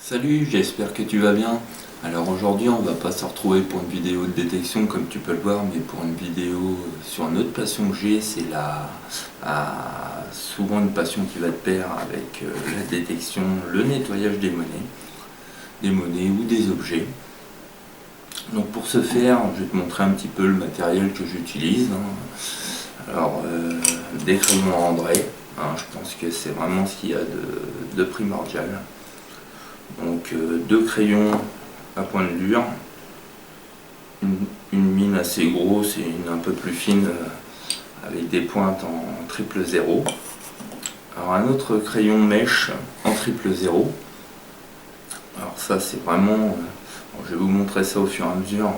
Salut, j'espère que tu vas bien. Alors aujourd'hui on va pas se retrouver pour une vidéo de détection comme tu peux le voir, mais pour une vidéo sur une autre passion que j'ai, c'est souvent une passion qui va de pair avec la détection, le nettoyage des monnaies ou des objets. Donc pour ce faire, je vais te montrer un petit peu le matériel que j'utilise. Alors des crayons à André, je pense que c'est vraiment ce qu'il y a de primordial. Donc deux crayons à point de lure, une mine assez grosse et une un peu plus fine avec des pointes en triple zéro. Alors un autre crayon mèche en triple zéro. Alors ça c'est vraiment, je vais vous montrer ça au fur et à mesure,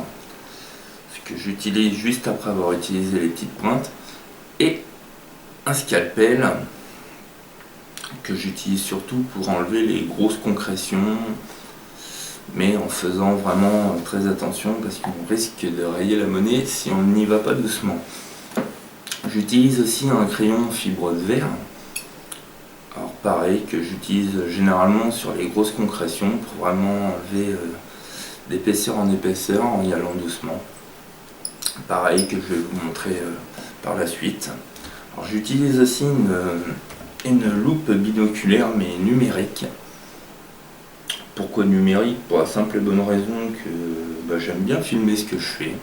ce que j'utilise juste après avoir utilisé les petites pointes. Et un scalpel que j'utilise surtout pour enlever les grosses concrétions, mais en faisant vraiment très attention parce qu'on risque de rayer la monnaie si on n'y va pas doucement. J'utilise aussi un crayon fibre de verre, alors pareil, que j'utilise généralement sur les grosses concrétions pour vraiment enlever d'épaisseur en épaisseur en y allant doucement. Pareil que je vais vous montrer par la suite. Alors j'utilise aussi une loupe binoculaire mais numérique. Pourquoi numérique? Pour la simple et bonne raison que j'aime bien filmer ce que je fais.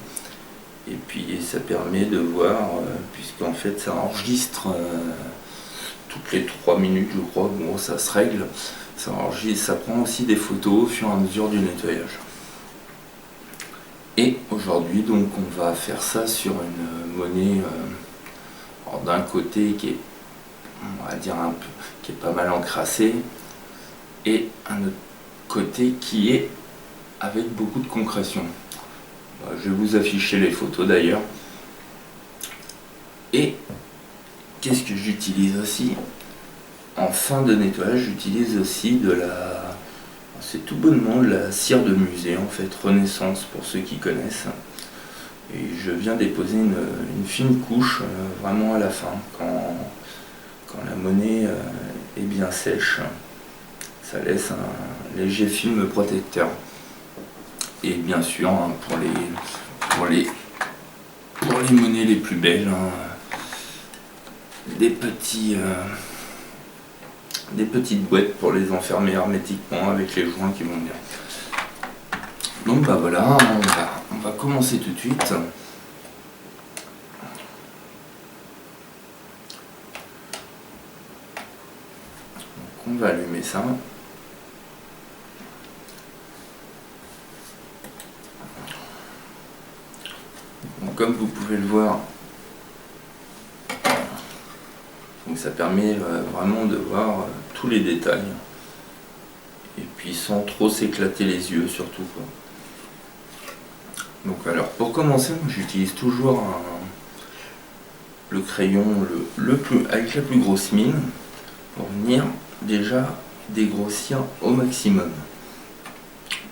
Et puis ça permet de voir, puisqu'en fait ça enregistre toutes les 3 minutes je crois, bon ça se règle, ça enregistre, ça prend aussi des photos au fur et à mesure du nettoyage. Et aujourd'hui donc on va faire ça sur une monnaie d'un côté qui est, on va dire qui est pas mal encrassé, et un autre côté qui est avec beaucoup de concrétion. Je vais vous afficher les photos d'ailleurs. Et qu'est-ce que j'utilise aussi en fin de nettoyage? J'utilise aussi c'est tout bonnement de la cire de musée, en fait, Renaissance pour ceux qui connaissent. Et je viens déposer une fine couche vraiment à la fin, quand la monnaie est bien sèche. Ça laisse un léger film protecteur. Et bien sûr, pour les monnaies les plus belles, des petites boîtes pour les enfermer hermétiquement avec les joints qui vont bien. Donc voilà, on va commencer tout de suite. Donc, on va allumer ça. Donc, comme vous pouvez le voir, donc ça permet vraiment de voir tous les détails, et puis sans trop s'éclater les yeux surtout, quoi. Donc alors pour commencer, j'utilise toujours le crayon avec la plus grosse mine pour venir déjà dégrossir au maximum.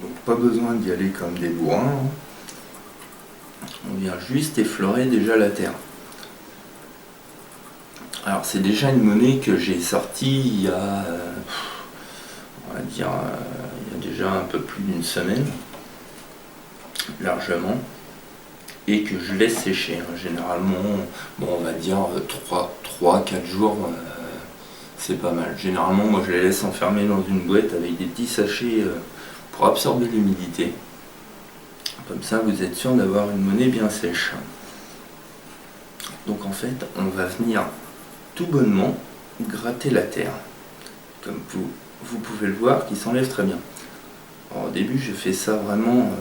Donc pas besoin d'y aller comme des bourrins, on vient juste effleurer déjà la terre. Alors c'est déjà une monnaie que j'ai sortie il y a, on va dire, il y a déjà un peu plus d'une semaine, largement, et que je laisse sécher. Généralement, on va dire 3-4 jours, c'est pas mal. Généralement, moi je les laisse enfermer dans une boîte avec des petits sachets pour absorber l'humidité. Comme ça, vous êtes sûr d'avoir une monnaie bien sèche. Donc en fait, on va venir tout bonnement gratter la terre, comme vous pouvez le voir, qui s'enlève très bien. Alors, au début, je fais ça vraiment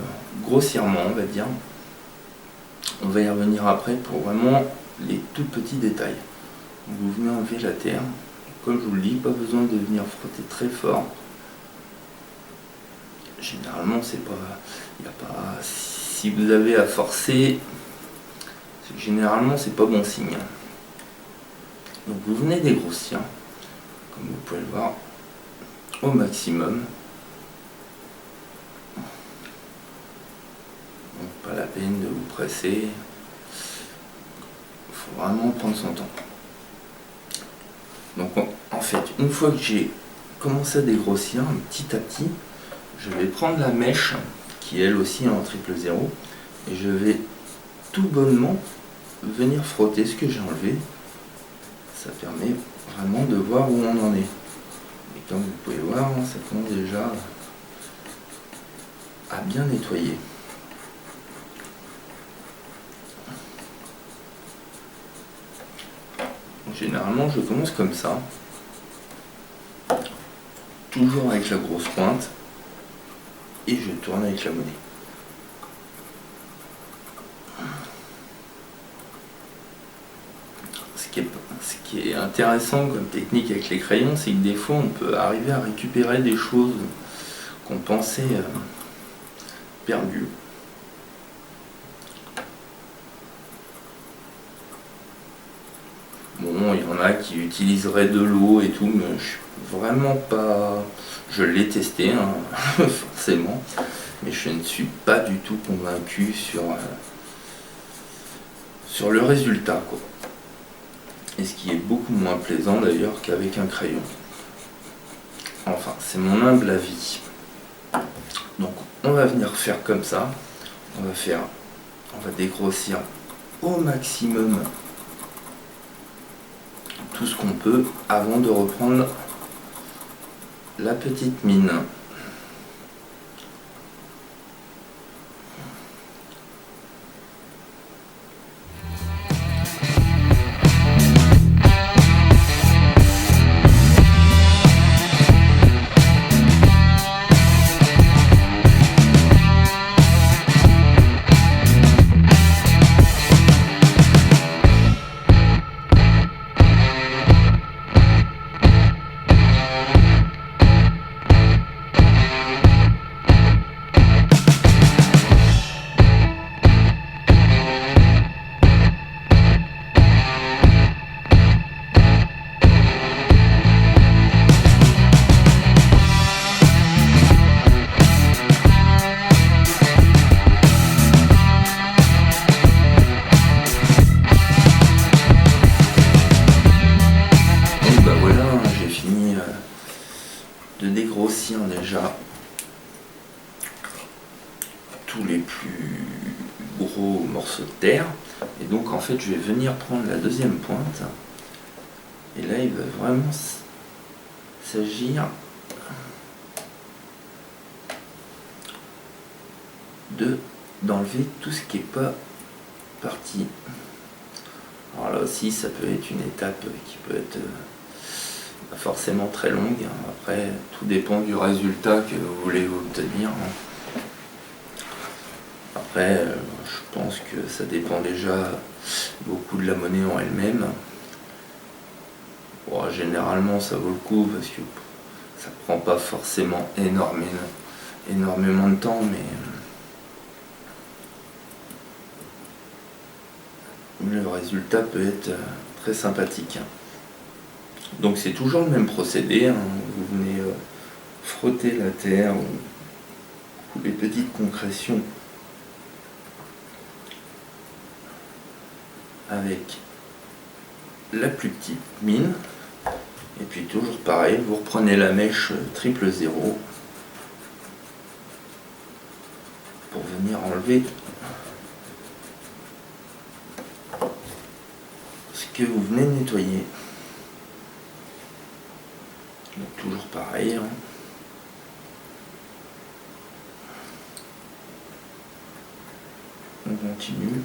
grossièrement, on va dire. On va y revenir après pour vraiment les tout petits détails. Donc, vous venez enlever la terre. Comme je vous le dis, pas besoin de venir frotter très fort. Généralement, si vous avez à forcer, généralement c'est pas bon signe. Donc vous venez dégrossir, comme vous pouvez le voir, au maximum. Donc pas la peine de vous presser. Il faut vraiment prendre son temps. Donc en fait, une fois que j'ai commencé à dégrossir petit à petit, je vais prendre la mèche qui elle aussi est en triple zéro et je vais tout bonnement venir frotter ce que j'ai enlevé. Ça permet vraiment de voir où on en est. Et comme vous pouvez voir, ça commence déjà à bien nettoyer. Généralement, je commence comme ça, toujours avec la grosse pointe, et je tourne avec la monnaie. Ce qui est intéressant comme technique avec les crayons, c'est que des fois, on peut arriver à récupérer des choses qu'on pensait perdues. Bon, il y en a qui utiliseraient de l'eau et tout, mais je suis vraiment pas... Je l'ai testé, hein, forcément, mais je ne suis pas du tout convaincu sur le résultat, quoi. Et ce qui est beaucoup moins plaisant d'ailleurs qu'avec un crayon. Enfin, c'est mon humble avis. Donc, on va venir faire comme ça. On va dégrossir au maximum tout ce qu'on peut avant de reprendre la petite mine. De dégrossir déjà tous les plus gros morceaux de terre, et donc en fait je vais venir prendre la deuxième pointe, et là il va vraiment s'agir d'enlever tout ce qui n'est pas parti. Alors là aussi ça peut être une étape qui peut être pas forcément très longue, hein. Après tout dépend du résultat que vous voulez obtenir, hein. Après je pense que ça dépend déjà beaucoup de la monnaie en elle-même. Bon, généralement ça vaut le coup parce que ça prend pas forcément énormément de temps, mais le résultat peut être très sympathique. Donc c'est toujours le même procédé, hein. Vous venez frotter la terre ou les petites concrétions avec la plus petite mine, et puis toujours pareil, vous reprenez la mèche triple zéro pour venir enlever ce que vous venez de nettoyer. Donc toujours pareil, hein. On continue.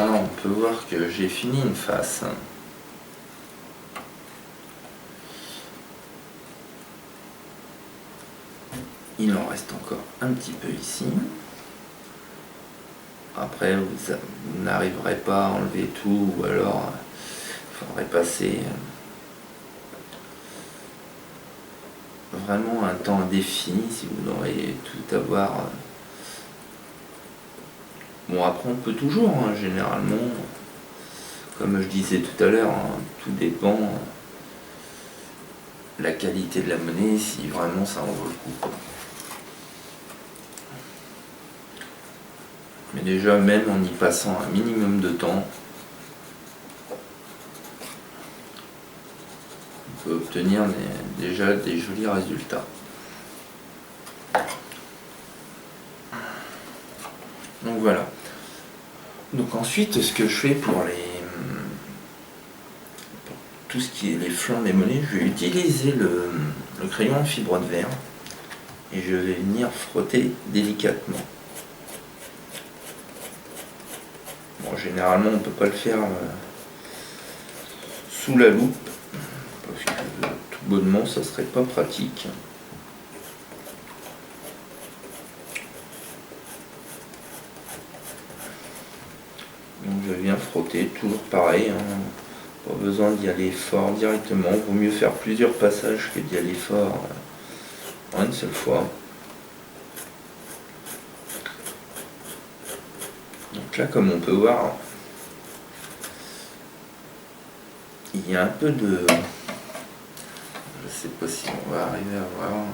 On peut voir que j'ai fini une face. Il en reste encore un petit peu ici. Après, vous n'arriverez pas à enlever tout, ou alors il faudrait passer vraiment un temps indéfini si vous devriez tout avoir. Bon, après on peut toujours, hein, généralement, comme je disais tout à l'heure, hein, tout dépend de la qualité de la monnaie, si vraiment ça en vaut le coup. Mais déjà, même en y passant un minimum de temps, on peut obtenir déjà des jolis résultats. Donc voilà. Donc ensuite, ce que je fais pour tout ce qui est les flancs des monnaies, je vais utiliser le crayon en fibre de verre et je vais venir frotter délicatement. Bon, généralement, on ne peut pas le faire sous la loupe parce que tout bonnement, ça serait pas pratique. Donc je viens frotter, toujours pareil, hein. Pas besoin d'y aller fort directement, vaut mieux faire plusieurs passages que d'y aller fort en une seule fois. Donc là, comme on peut voir, il y a un peu de... Je sais pas si on va arriver à voir.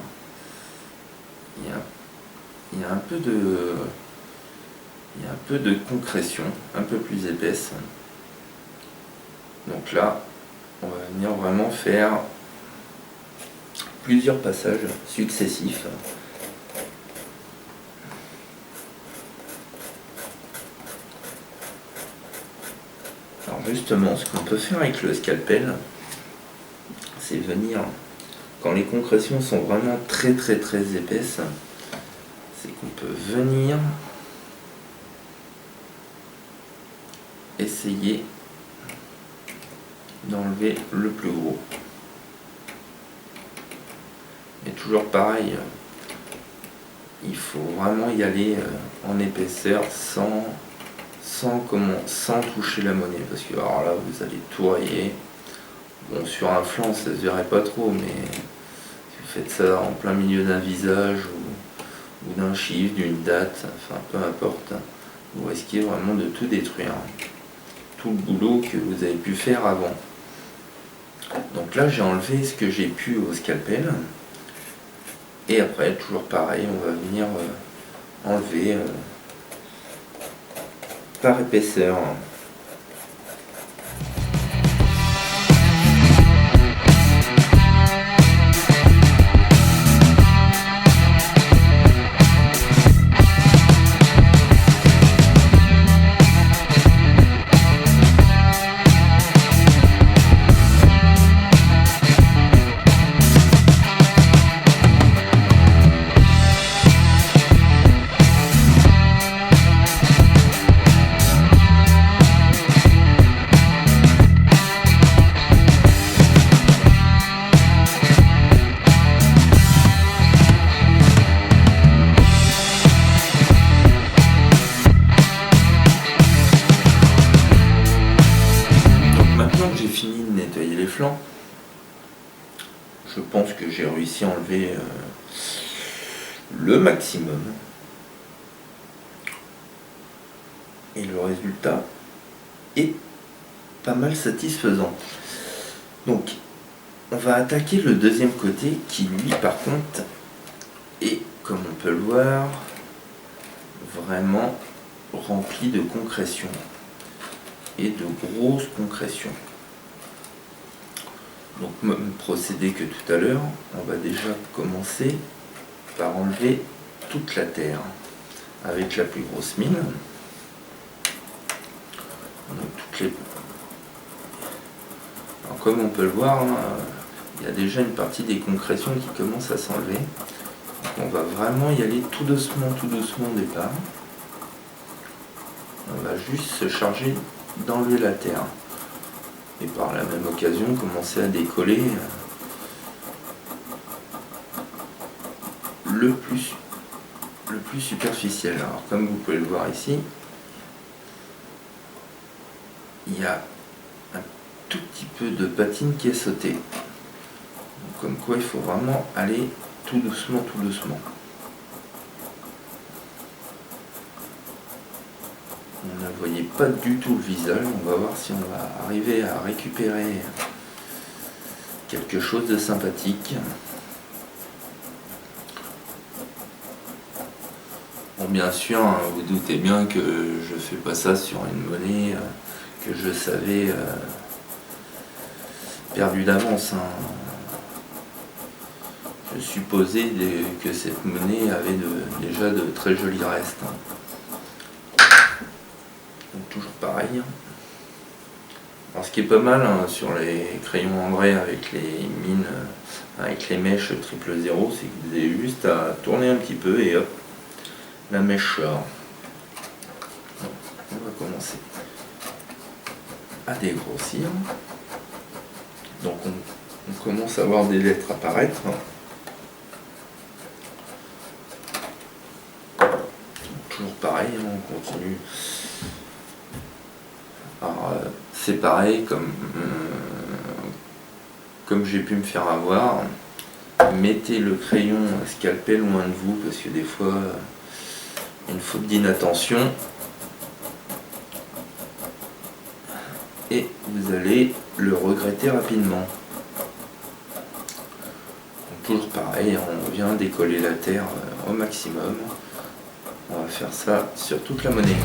Il y a un peu de... Il y a un peu de concrétion, un peu plus épaisse. Donc là, on va venir vraiment faire plusieurs passages successifs. Alors justement, ce qu'on peut faire avec le scalpel, c'est venir, quand les concrétions sont vraiment très épaisses, c'est qu'on peut venir essayer d'enlever le plus gros. Et toujours pareil, il faut vraiment y aller en épaisseur sans toucher la monnaie, parce que alors là vous allez tout rayer. Bon, sur un flanc ça se verrait pas trop, mais si vous faites ça en plein milieu d'un visage ou d'un chiffre, d'une date, enfin peu importe, vous risquez vraiment de tout détruire, tout le boulot que vous avez pu faire avant. Donc là j'ai enlevé ce que j'ai pu au scalpel, et après toujours pareil, on va venir enlever par épaisseur. Flancs. Je pense que j'ai réussi à enlever le maximum. Et le résultat est pas mal satisfaisant. Donc, on va attaquer le deuxième côté qui, lui, par contre, est, comme on peut le voir, vraiment rempli de concrétion et de grosses concrétions. Donc même procédé que tout à l'heure, on va déjà commencer par enlever toute la terre avec la plus grosse mine. Donc Alors, comme on peut le voir, hein, il y a déjà une partie des concrétions qui commence à s'enlever. On va vraiment y aller tout doucement au départ. On va juste se charger d'enlever la terre. Et par la même occasion commencer à décoller le plus superficiel. Alors comme vous pouvez le voir ici, il y a un tout petit peu de patine qui est sautée. Comme quoi il faut vraiment aller tout doucement, tout doucement. On ne voyait pas du tout le visage, on va voir si on va arriver à récupérer quelque chose de sympathique. Bon, bien sûr, hein, vous doutez bien que je fais pas ça sur une monnaie que je savais perdue d'avance. Hein. Je supposais que cette monnaie avait déjà de très jolis restes. Hein. Donc toujours pareil. Alors ce qui est pas mal hein, sur les crayons André avec les mines, avec les mèches 000, c'est que vous avez juste à tourner un petit peu et hop, la mèche sort. On va commencer à dégrossir. Donc on commence à voir des lettres apparaître. Toujours pareil, on continue. Alors c'est pareil, comme j'ai pu me faire avoir, mettez le crayon scalpel loin de vous parce que des fois une faute d'inattention et vous allez le regretter rapidement. Donc, toujours pareil, on vient décoller la terre au maximum. On va faire ça sur toute la monnaie.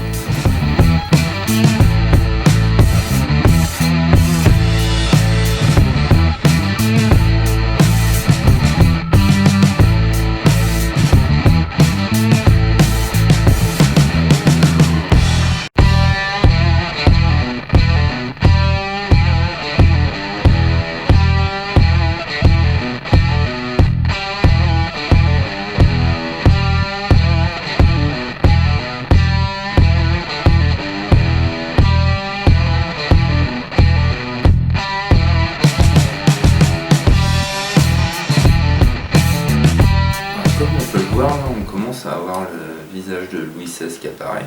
On commence à avoir le visage de Louis XVI qui apparaît.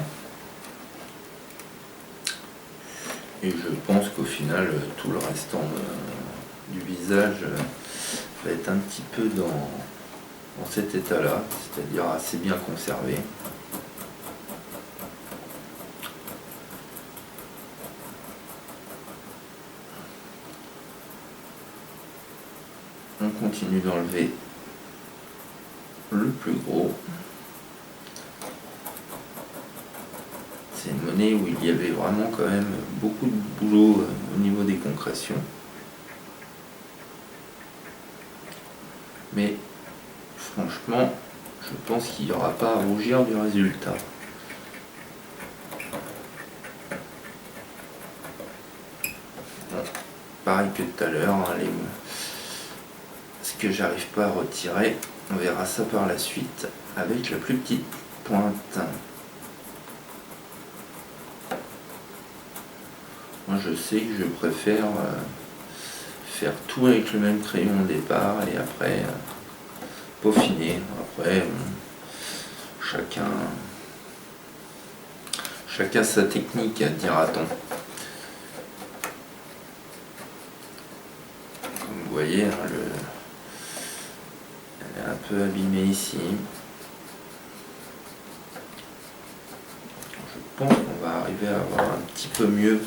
Et je pense qu'au final, tout le restant du visage va être un petit peu dans cet état-là, c'est-à-dire assez bien conservé. On continue d'enlever le plus gros. C'est une monnaie où il y avait vraiment quand même beaucoup de boulot au niveau des concrétions. Mais franchement, je pense qu'il n'y aura pas à rougir du résultat. Bon, pareil que tout à l'heure, hein, ce que j'arrive pas à retirer, on verra ça par la suite avec la plus petite pointe. Moi je sais que je préfère faire tout avec le même crayon au départ et après peaufiner. Après chacun sa technique, dira-t-on. Comme vous voyez, hein, elle est un peu abîmée ici. Je pense qu'on va arriver à avoir un petit peu mieux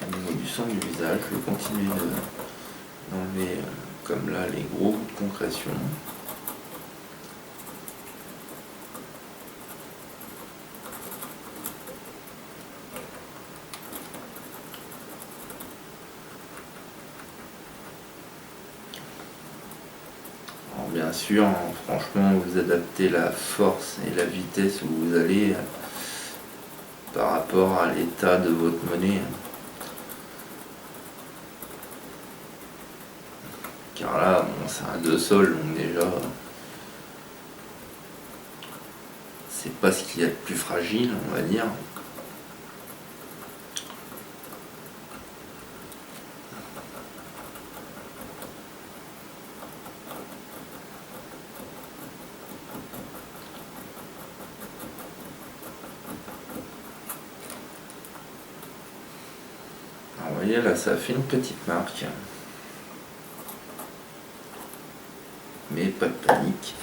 au niveau du centre du visage. Je vais continuer d'enlever comme là les gros bouts de concrétion. Alors bien sûr, hein, franchement, vous adaptez la force et la vitesse où vous allez par rapport à l'état de votre monnaie. Car là, bon, c'est un 2 sol, donc déjà, c'est pas ce qu'il y a de plus fragile, on va dire. Alors, vous voyez, là, ça fait une petite marque. mais pas de panique.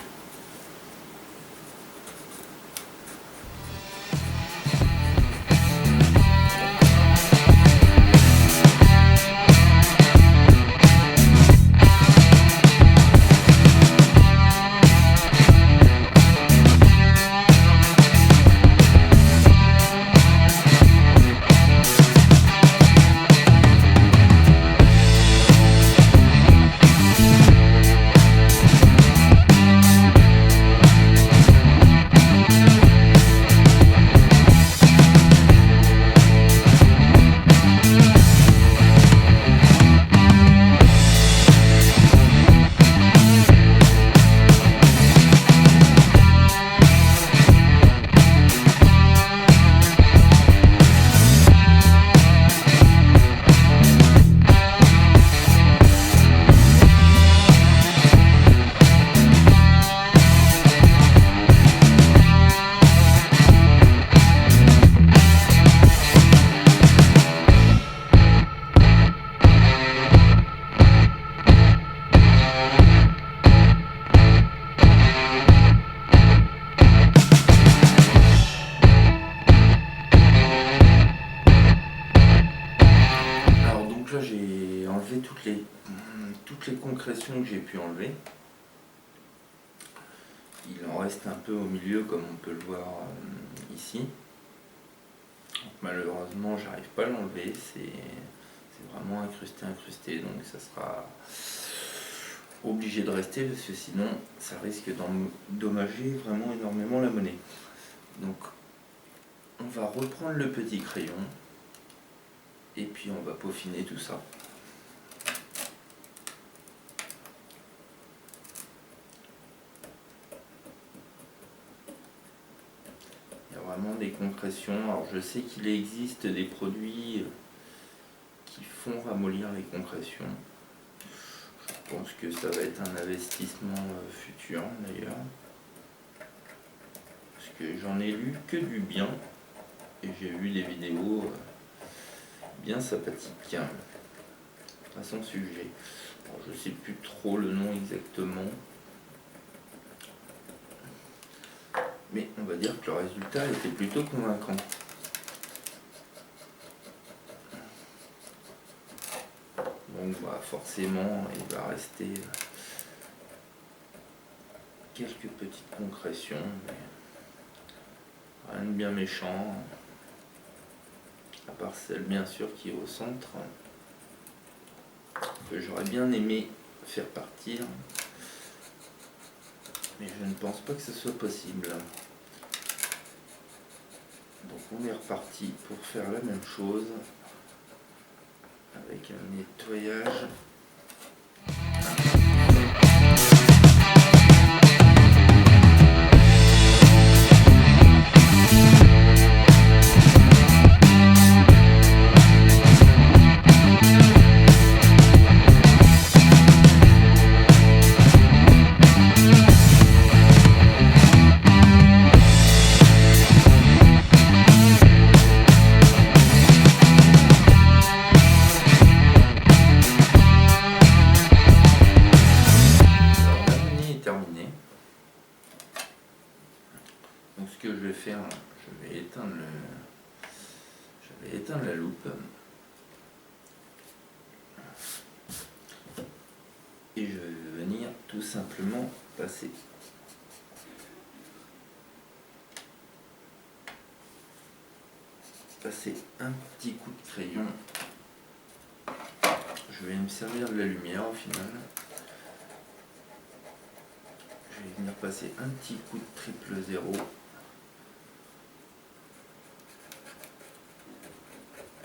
Là j'ai enlevé toutes les concrétions que j'ai pu enlever. Il en reste un peu au milieu comme on peut le voir ici. Donc, malheureusement j'arrive pas à l'enlever, c'est vraiment incrusté, donc ça sera obligé de rester parce que sinon ça risque d'endommager vraiment énormément la monnaie. Donc on va reprendre le petit crayon et puis on va peaufiner tout ça. Il y a vraiment des concrétions. Alors je sais qu'il existe des produits qui font ramollir les concrétions. Je pense que ça va être un investissement futur d'ailleurs. Parce que j'en ai lu que du bien et j'ai vu des vidéos bien sympathiques à son sujet. Alors, je sais plus trop le nom exactement, mais on va dire que le résultat était plutôt convaincant. Donc bah, forcément il va rester quelques petites concrétions, mais rien de bien méchant, à part celle bien sûr qui est au centre, que j'aurais bien aimé faire partir, mais je ne pense pas que ce soit possible. Donc on est reparti pour faire la même chose avec un nettoyage. Donc ce que je vais faire, je vais éteindre la loupe et je vais venir tout simplement passer un petit coup de crayon. Je vais me servir de la lumière au final. Je vais venir passer un petit coup de triple zéro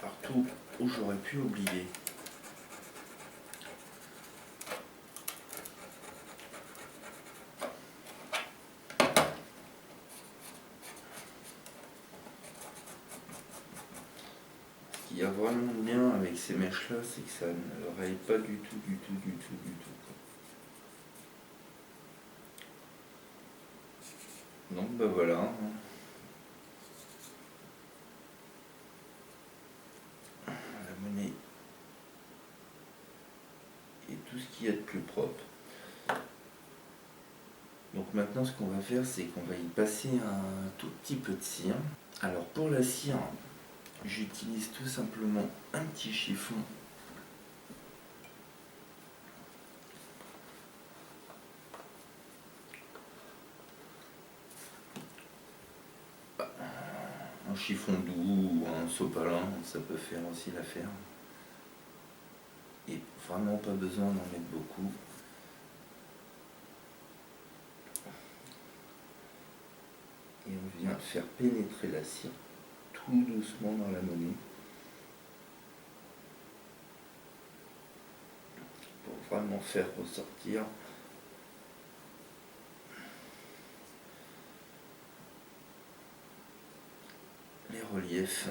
partout où j'aurais pu oublier. Ce qu'il y a vraiment bien avec ces mèches là, c'est que ça ne raye pas du tout. Donc ben voilà. La monnaie est tout ce qu'il y a de plus propre. Donc maintenant ce qu'on va faire, c'est qu'on va y passer un tout petit peu de cire. Alors pour la cire, j'utilise tout simplement un petit chiffon un chiffon doux ou un sopalin, ça peut faire aussi l'affaire. Et vraiment pas besoin d'en mettre beaucoup. Et on vient faire pénétrer la cire tout doucement dans la monnaie pour vraiment faire ressortir les reliefs.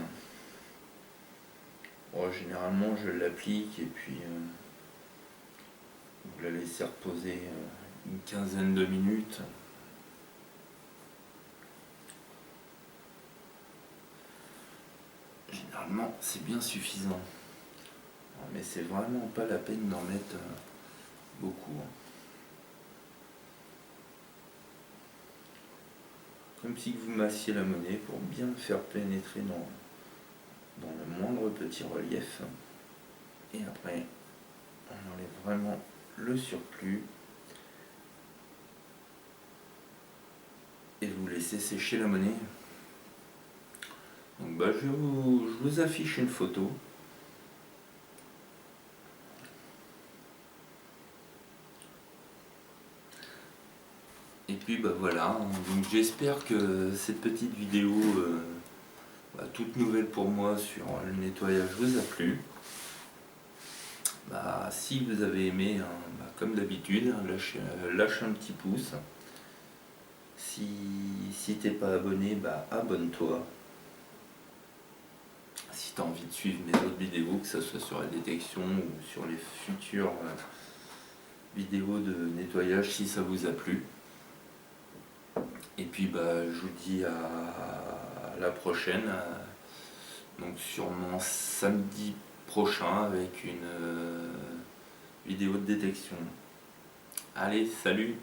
Bon, généralement je l'applique et puis vous la laissez reposer une quinzaine de minutes. Généralement c'est bien suffisant. Mais c'est vraiment pas la peine d'en mettre beaucoup. Comme si vous massiez la monnaie pour bien faire pénétrer dans le moindre petit relief. Et après, on enlève vraiment le surplus. Et vous laissez sécher la monnaie. Donc je vous affiche une photo. Et puis voilà, donc j'espère que cette petite vidéo toute nouvelle pour moi sur le nettoyage vous a plu. Si vous avez aimé, comme d'habitude, lâche un petit pouce. Si t'es pas abonné, abonne-toi. Si tu as envie de suivre mes autres vidéos, que ce soit sur la détection ou sur les futures vidéos de nettoyage, si ça vous a plu. Et puis je vous dis à la prochaine, donc sûrement samedi prochain avec une vidéo de détection. Allez, salut!